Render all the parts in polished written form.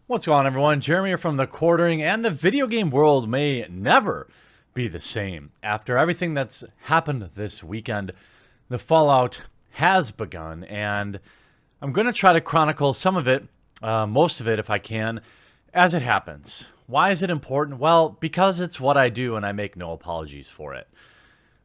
What's going on, everyone? Jeremy here from the Quartering, and the video game world may never be the same. After everything that's happened this weekend, the fallout has begun, and I'm going to try to chronicle some of it, most of it if I can, as it happens. Why is it important? Well, because it's what I do and I make no apologies for it.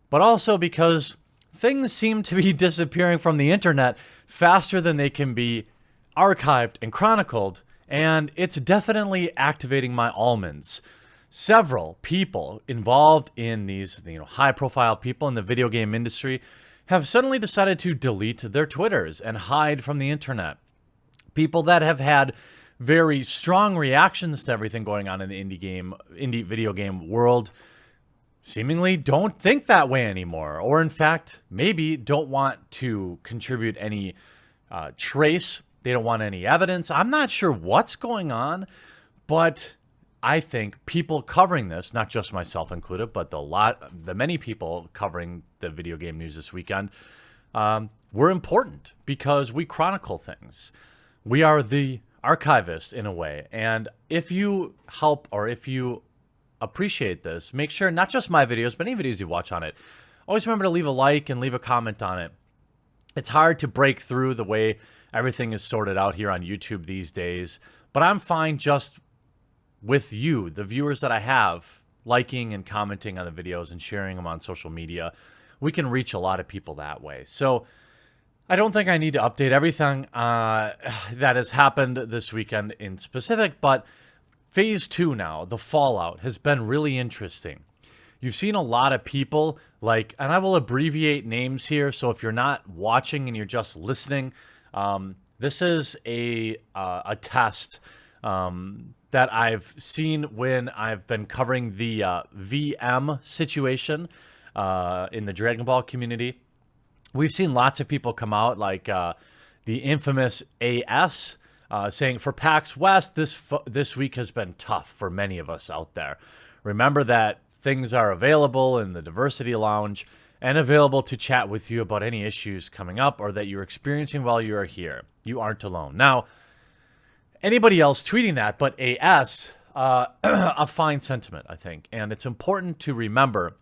But also because things seem to be disappearing from the internet faster than they can be archived and chronicled. And it's definitely activating my almonds. Several people involved in these, high-profile people in the video game industry have suddenly decided to delete their Twitters and hide from the internet. People that have had very strong reactions to everything going on in the indie video game world seemingly don't think that way anymore, or in fact, maybe don't want to contribute any trace. They don't want any evidence. I'm not sure what's going on, but I think people covering this, not just myself included, but the many people covering the video game news this weekend, were important because we chronicle things. We are the archivists in a way. And if you help or if you appreciate this, make sure not just my videos, but any videos you watch on it, always remember to leave a like and leave a comment on it. It's hard to break through the way everything is sorted out here on YouTube these days, but I'm fine just with you, the viewers that I have, liking and commenting on the videos and sharing them on social media. We can reach a lot of people that way. So I don't think I need to update everything that has happened this weekend in specific, but phase 2 now, the fallout, has been really interesting. You've seen a lot of people and I will abbreviate names here, so if you're not watching and you're just listening, this is a test that I've seen when I've been covering the VM situation in the Dragon Ball community. We've seen lots of people come out, like the infamous AS, saying for PAX West, this week has been tough for many of us out there. Remember that things are available in the Diversity Lounge and available to chat with you about any issues coming up or that you're experiencing while you are here. You aren't alone. Now, anybody else tweeting that, but AS, a fine sentiment, I think. And it's important to remember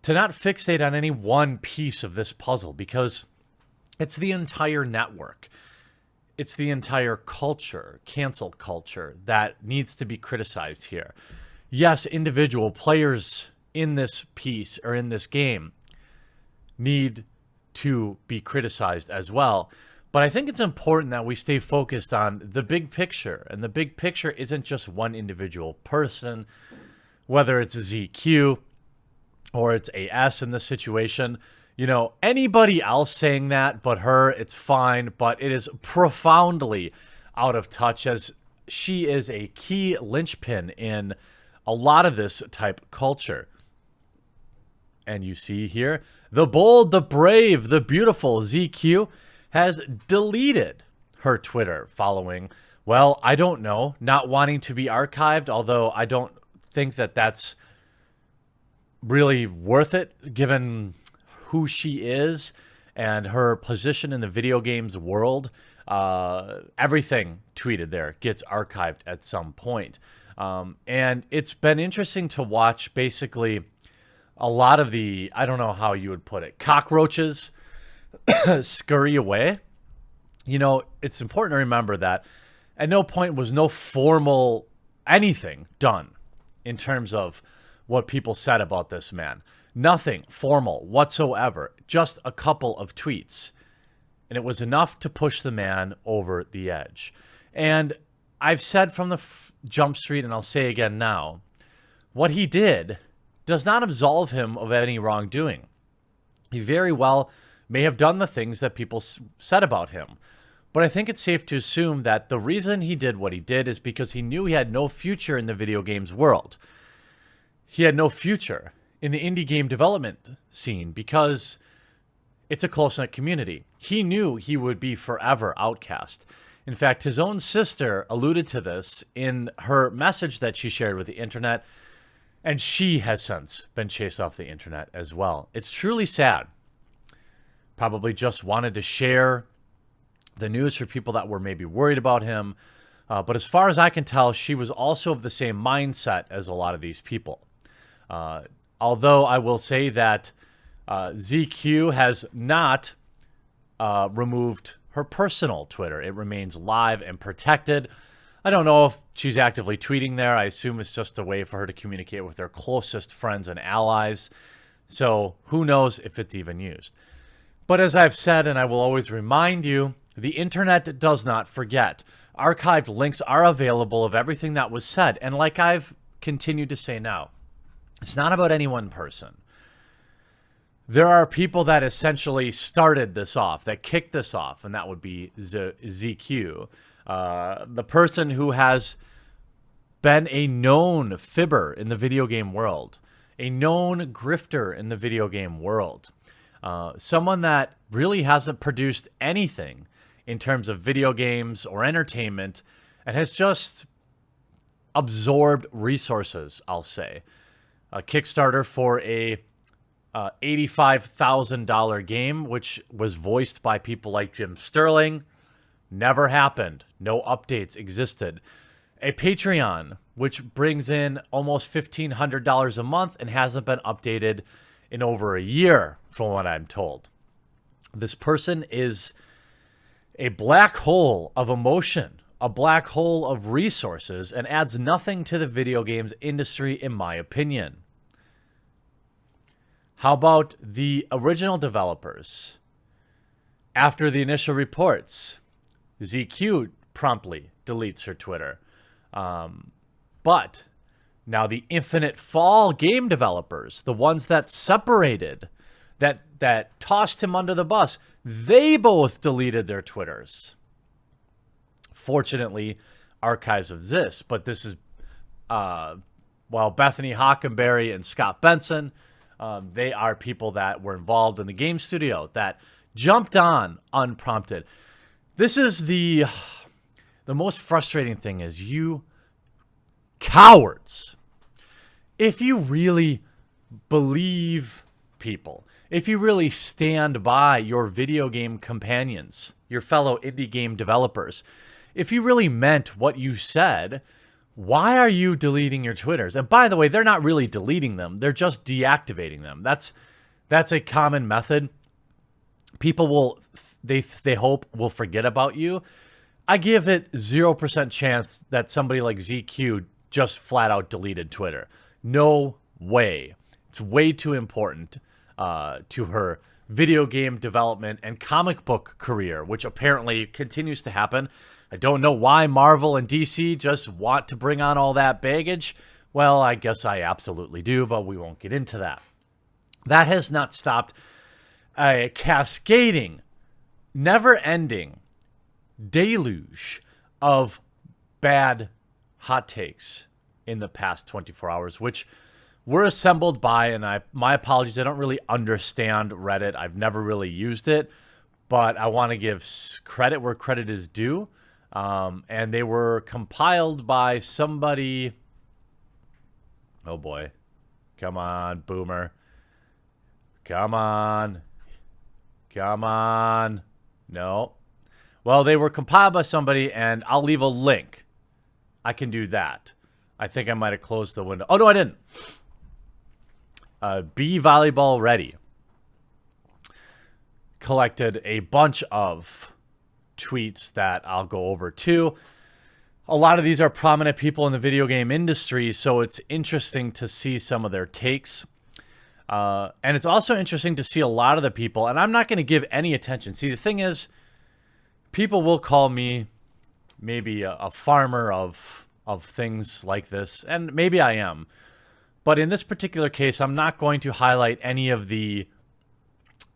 to not fixate on any one piece of this puzzle, because it's the entire network. It's the entire culture, cancel culture, that needs to be criticized here. Yes, individual players in this piece or in this game need to be criticized as well. But I think it's important that we stay focused on the big picture. And the big picture isn't just one individual person, whether it's ZQ or it's AS in this situation. Anybody else saying that but her, it's fine. But it is profoundly out of touch, as she is a key linchpin in a lot of this type culture. And you see here, the bold, the brave, the beautiful ZQ has deleted her Twitter following, well, I don't know, not wanting to be archived, although I don't think that that's really worth it given who she is and her position in the video games world. Everything tweeted there gets archived at some point. And it's been interesting to watch basically a lot of the, I don't know how you would put it, cockroaches scurry away. It's important to remember that at no point was no formal anything done in terms of what people said about this man. Nothing formal whatsoever, just a couple of tweets. And it was enough to push the man over the edge. And I've said from the jump street, and I'll say again now, what he did does not absolve him of any wrongdoing. He very well may have done the things that people said about him. But I think it's safe to assume that the reason he did what he did is because he knew he had no future in the video games world. He had no future in the indie game development scene because it's a close-knit community. He knew he would be forever outcast. In fact, his own sister alluded to this in her message that she shared with the internet, and she has since been chased off the internet as well. It's truly sad. Probably just wanted to share the news for people that were maybe worried about him, But as far as I can tell, she was also of the same mindset as a lot of these people. Although I will say that ZQ has not removed her personal Twitter. It remains live and protected. I don't know if she's actively tweeting there. I assume it's just a way for her to communicate with her closest friends and allies. So who knows if it's even used. But as I've said, and I will always remind you, the internet does not forget. Archived links are available of everything that was said. And like I've continued to say now, it's not about any one person. There are people that essentially started this off, that kicked this off, and that would be ZQ. The person who has been a known fibber in the video game world, a known grifter in the video game world, someone that really hasn't produced anything in terms of video games or entertainment and has just absorbed resources, I'll say. A Kickstarter for a $85,000 game, which was voiced by people like Jim Sterling, never happened. No updates existed. A Patreon, which brings in almost $1,500 a month and hasn't been updated in over a year, from what I'm told. This person is a black hole of emotion, a black hole of resources, and adds nothing to the video games industry, in my opinion. How about the original developers? After the initial reports, ZQ promptly deletes her Twitter. But now the Infinite Fall game developers, the ones that separated, that tossed him under the bus, they both deleted their Twitters. Fortunately, archives exist, but this is, Bethany Hockenberry and Scott Benson, they are people that were involved in the game studio that jumped on unprompted. This is the most frustrating thing is you cowards. If you really believe people, if you really stand by your video game companions, your fellow indie game developers, if you really meant what you said, why are you deleting your Twitters? And by the way, they're not really deleting them. They're just deactivating them. That's a common method. People will, they hope, will forget about you. I give it 0% chance that somebody like ZQ just flat out deleted Twitter. No way. It's way too important to her video game development and comic book career, which apparently continues to happen. I don't know why Marvel and DC just want to bring on all that baggage. Well, I guess I absolutely do, but we won't get into that. That has not stopped a cascading, never-ending deluge of bad hot takes in the past 24 hours, which were assembled by, and my apologies, I don't really understand Reddit. I've never really used it, but I want to give credit where credit is due. And they were compiled by somebody. Oh boy. Come on, Boomer. Come on. Come on. No. Well, they were compiled by somebody, and I'll leave a link. I can do that. I think I might have closed the window. Oh, no, I didn't. Be Volleyball Ready collected a bunch of tweets that I'll go over too. A lot of these are prominent people in the video game industry, so it's interesting to see some of their takes. And it's also interesting to see a lot of the people, and I'm not going to give any attention. See, the thing is, people will call me maybe a farmer of things like this, and maybe I am. But in this particular case, I'm not going to highlight any of the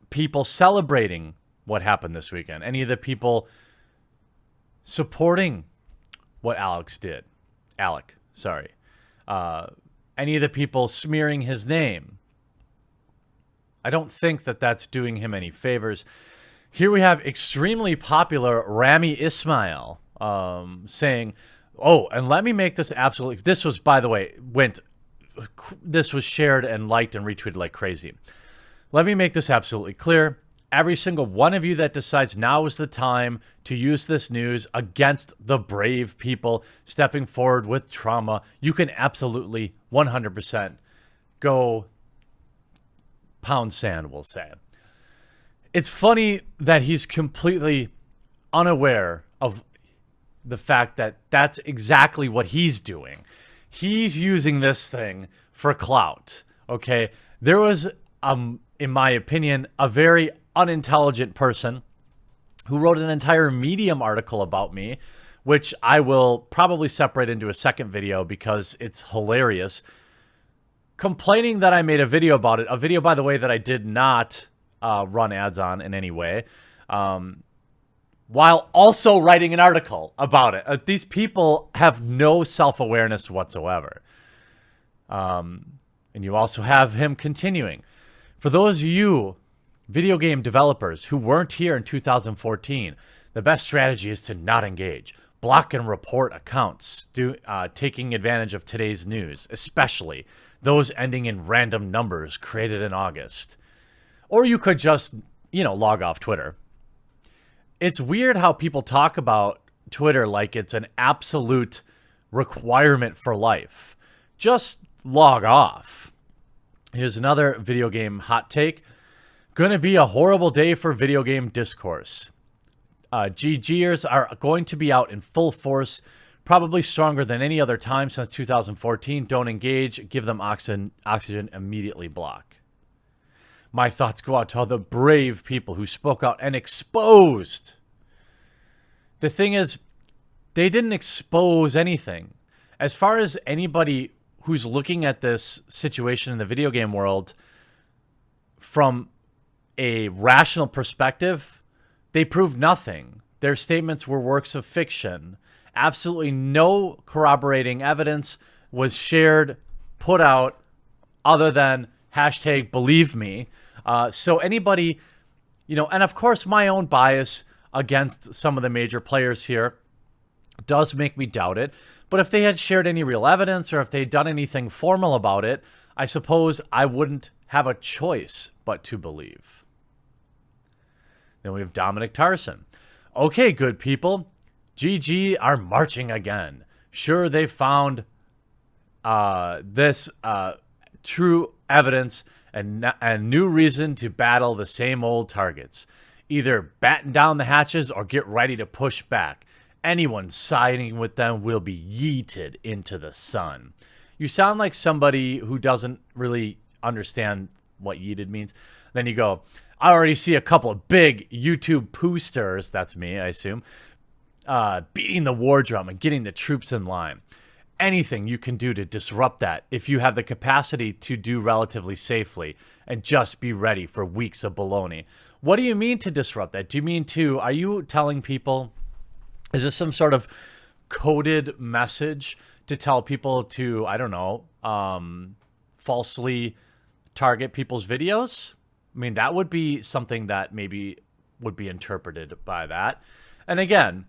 people celebrating what happened this weekend, any of the people supporting what Alec did. Any of the people smearing his name. I don't think that that's doing him any favors. Here we have extremely popular Rami Ismail saying, oh, and let me make this absolutely, this was, by the way, this was shared and liked and retweeted like crazy. Let me make this absolutely clear. every single one of you that decides now is the time to use this news against the brave people stepping forward with trauma, you can absolutely 100% go pound sand, we'll say. It's funny that he's completely unaware of the fact that that's exactly what he's doing. He's using this thing for clout, okay? There was, in my opinion, a very unintelligent person who wrote an entire Medium article about me, which I will probably separate into a second video because it's hilarious, complaining that I made a video about it. A video, by the way, that I did not run ads on in any way, while also writing an article about it. These people have no self-awareness whatsoever. And you also have him continuing. For those of you video game developers who weren't here in 2014, the best strategy is to not engage. Block and report accounts taking advantage of today's news, especially those ending in random numbers created in August. Or you could just, log off Twitter. It's weird how people talk about Twitter like it's an absolute requirement for life. Just log off. Here's another video game hot take. Going to be a horrible day for video game discourse. GGers are going to be out in full force, probably stronger than any other time since 2014. Don't engage. Give them oxygen immediately. Block. My thoughts go out to all the brave people who spoke out and exposed. The thing is, they didn't expose anything. As far as anybody who's looking at this situation in the video game world from a rational perspective, they proved nothing. Their statements were works of fiction. Absolutely no corroborating evidence was shared, put out, other than hashtag believe me. So anybody, and of course my own bias against some of the major players here does make me doubt it. But if they had shared any real evidence or if they'd done anything formal about it, I suppose I wouldn't have a choice but to believe. Then we have Dominic Tarson. Okay, good people. GG are marching again. Sure, they found this true evidence and new reason to battle the same old targets. Either batten down the hatches or get ready to push back. Anyone siding with them will be yeeted into the sun. You sound like somebody who doesn't really understand what yeeted means. Then you go, I already see a couple of big YouTube poosters, that's me, I assume, beating the war drum and getting the troops in line. Anything you can do to disrupt that if you have the capacity to do relatively safely and just be ready for weeks of baloney. What do you mean to disrupt that? Do you mean are you telling people, is this some sort of coded message to tell people to, I don't know, falsely target people's videos? I mean, that would be something that maybe would be interpreted by that. And again,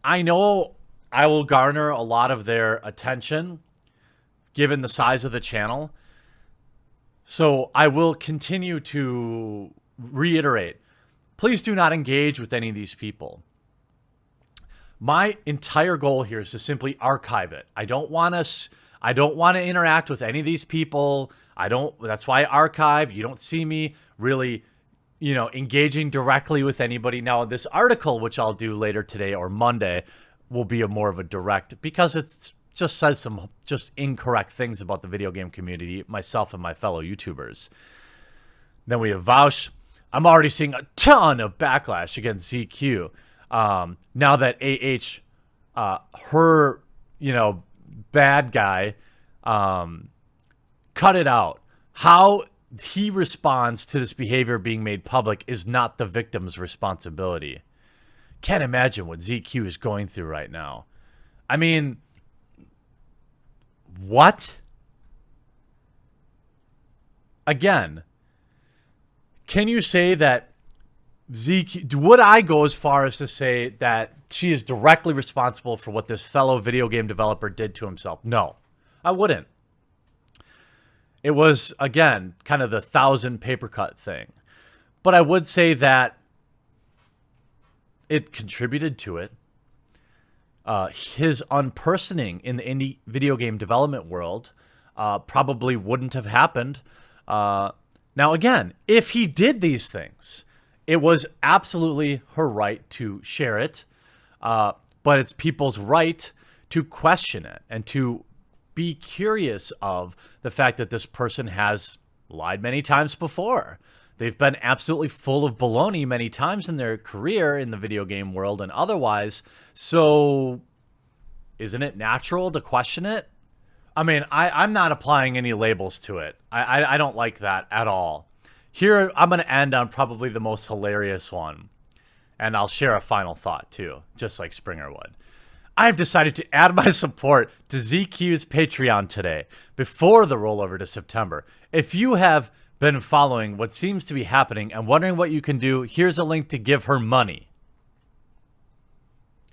I know I will garner a lot of their attention given the size of the channel. So I will continue to reiterate, please do not engage with any of these people. My entire goal here is to simply archive it. I don't want to interact with any of these people. That's why I archive. You don't see me really, engaging directly with anybody. Now, this article, which I'll do later today or Monday, will be more of a direct, because it just says some just incorrect things about the video game community, myself and my fellow YouTubers. Then we have Vaush. I'm already seeing a ton of backlash against ZQ. Now that her, bad guy, cut it out. How he responds to this behavior being made public is not the victim's responsibility. Can't imagine what ZQ is going through right now. I mean, what? Again, can you say that ZQ, would I go as far as to say that she is directly responsible for what this fellow video game developer did to himself? No, I wouldn't. It was, again, kind of the 1,000 paper cut thing. But I would say that it contributed to it. His unpersoning in the indie video game development world probably wouldn't have happened. Now, again, if he did these things, it was absolutely her right to share it. But it's people's right to question it and to be curious of the fact that this person has lied many times before. They've been absolutely full of baloney many times in their career in the video game world and otherwise. So isn't it natural to question it? I mean, I'm not applying any labels to it. I don't like that at all. Here, I'm going to end on probably the most hilarious one. And I'll share a final thought too, just like Springer would. I've decided to add my support to ZQ's Patreon today before the rollover to September. If you have been following what seems to be happening and wondering what you can do, here's a link to give her money.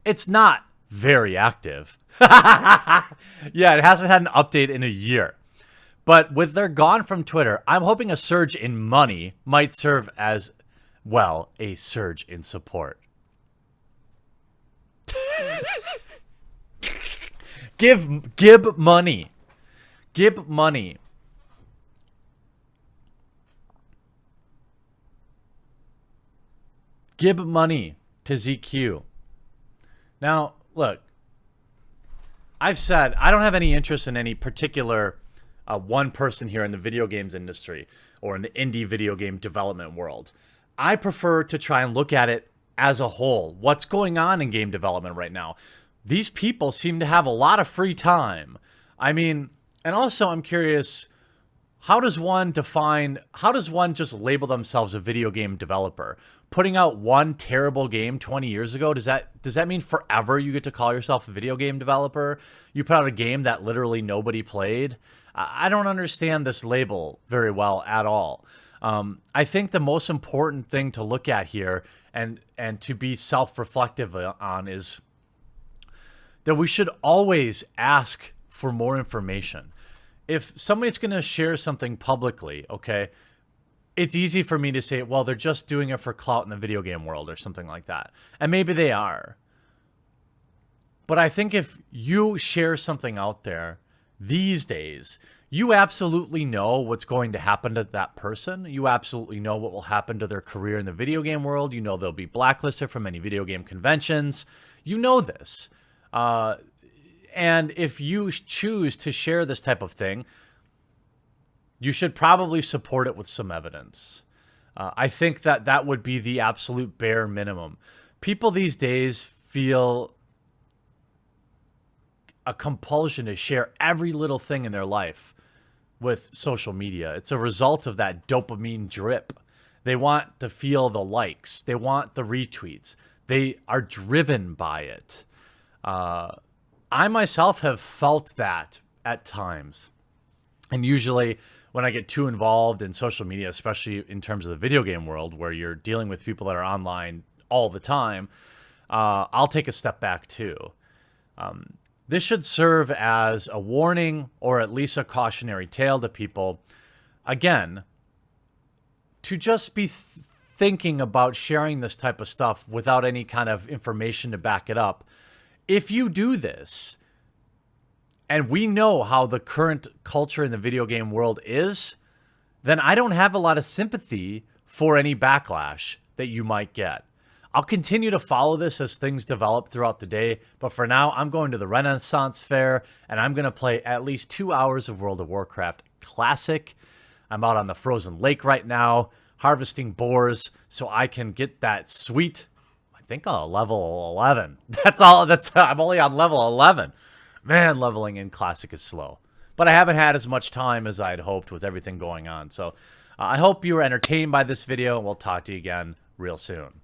It's not very active. Yeah, it hasn't had an update in a year. But with their gone from Twitter, I'm hoping a surge in money might serve as, well, a surge in support. Give money. Give money. Give money to ZQ. Now, look, I've said I don't have any interest in any particular one person here in the video games industry or in the indie video game development world. I prefer to try and look at it as a whole. What's going on in game development right now? These people seem to have a lot of free time. I mean, and also I'm curious, how does one just label themselves a video game developer? Putting out one terrible game 20 years ago, does that mean forever you get to call yourself a video game developer? You put out a game that literally nobody played? I don't understand this label very well at all. I think the most important thing to look at here and to be self-reflective on is that we should always ask for more information. If somebody's going to share something publicly, okay, it's easy for me to say, well, they're just doing it for clout in the video game world or something like that. And maybe they are. But I think if you share something out there these days, you absolutely know what's going to happen to that person. You absolutely know what will happen to their career in the video game world. You know they'll be blacklisted from any video game conventions. You know this. And if you choose to share this type of thing, you should probably support it with some evidence. I think that would be the absolute bare minimum. People these days feel a compulsion to share every little thing in their life with social media. It's a result of that dopamine drip. They want to feel the likes. They want the retweets. They are driven by it. I myself have felt that at times. And usually when I get too involved in social media, especially in terms of the video game world where you're dealing with people that are online all the time, I'll take a step back too. This should serve as a warning or at least a cautionary tale to people, again, to just be thinking about sharing this type of stuff without any kind of information to back it up. If you do this, and we know how the current culture in the video game world is, then I don't have a lot of sympathy for any backlash that you might get. I'll continue to follow this as things develop throughout the day, but for now, I'm going to the Renaissance Fair, and I'm going to play at least 2 hours of World of Warcraft Classic. I'm out on the frozen lake right now, harvesting boars, so I can get that sweet, I think, level 11. I'm only on level 11. Man, leveling in Classic is slow. But I haven't had as much time as I had hoped with everything going on. So I hope you were entertained by this video, and we'll talk to you again real soon.